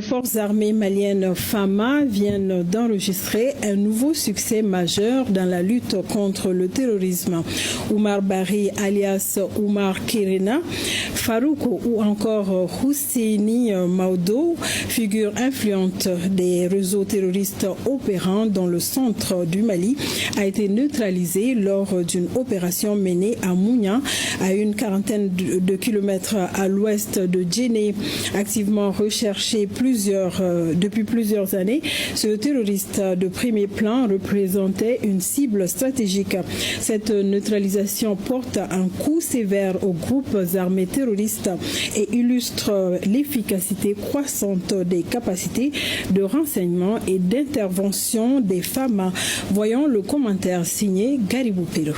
Les forces armées maliennes FAMA viennent d'enregistrer un nouveau succès majeur dans la lutte contre le terrorisme. Oumar Bari alias Oumar Kirena, Farouk ou encore Husseini Maudo, figure influente des réseaux terroristes opérant dans le centre du Mali, a été neutralisé lors d'une opération menée à Mounia, à une quarantaine de kilomètres à l'ouest de Djenné. Activement recherché depuis plusieurs années, ce terroriste de premier plan représentait une cible stratégique. Cette neutralisation porte un coup sévère aux groupes armés terroristes et illustre l'efficacité croissante des capacités de renseignement et d'intervention des FAMA. Voyons le commentaire signé Garibou Pérou.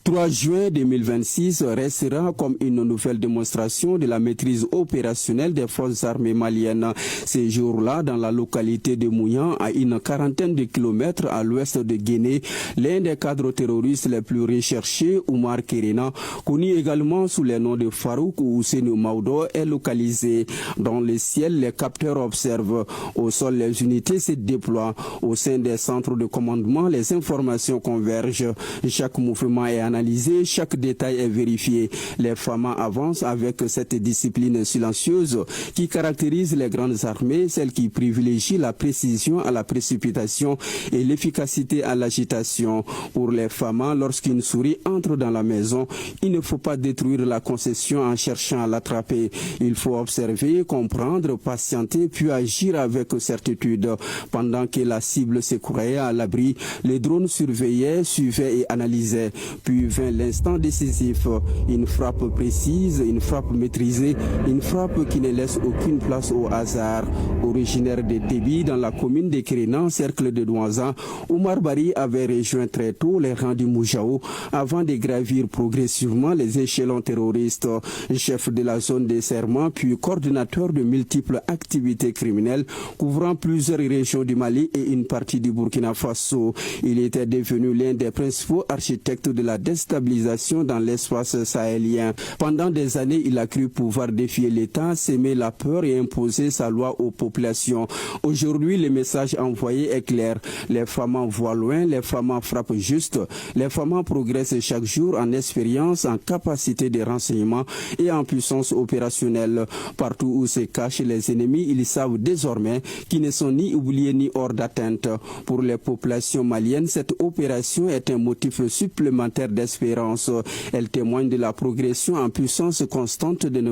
3 juin 2026 restera comme une nouvelle démonstration de la maîtrise opérationnelle des forces armées maliennes. Ces jours-là, dans la localité de Mouyan, à une quarantaine de kilomètres à l'ouest de Guinée, l'un des cadres terroristes les plus recherchés, Oumar Kirena, connu également sous les noms de Farouk ou Husseini Maudo, est localisé. Dans le ciel, les capteurs observent. Au sol, les unités se déploient. Au sein des centres de commandement, les informations convergent. Chaque mouvement est analysé, chaque détail est vérifié. Les FAMA avancent avec cette discipline silencieuse qui caractérise les grandes armées, celle qui privilégie la précision à la précipitation et l'efficacité à l'agitation. Pour les FAMA, lorsqu'une souris entre dans la maison, il ne faut pas détruire la concession en cherchant à l'attraper. Il faut observer, comprendre, patienter, puis agir avec certitude. Pendant que la cible se croyait à l'abri, les drones surveillaient, suivaient et analysaient. Puis vint l'instant décisif, une frappe précise, une frappe maîtrisée, une frappe qui ne laisse aucune place au hasard. Originaire de Tébi, dans la commune de Kirena, cercle de Douanza, Oumar Bari avait rejoint très tôt les rangs du Moujao avant de gravir progressivement les échelons terroristes. Chef de la zone des serments, puis coordinateur de multiples activités criminelles couvrant plusieurs régions du Mali et une partie du Burkina Faso. Il était devenu l'un des principaux architectes de la déstabilisation dans l'espace sahélien. Pendant des années, il a cru pouvoir défier l'État, s'aimer la peur et imposer sa loi aux populations. Aujourd'hui, le message envoyé est clair. Les FAMA voient loin, les FAMA frappent juste. Les FAMA progressent chaque jour en expérience, en capacité de renseignement et en puissance opérationnelle. Partout où se cachent les ennemis, ils savent désormais qu'ils ne sont ni oubliés ni hors d'atteinte. Pour les populations maliennes, cette opération est un motif supplémentaire d'espérance. Elle témoigne de la progression en puissance constante de nos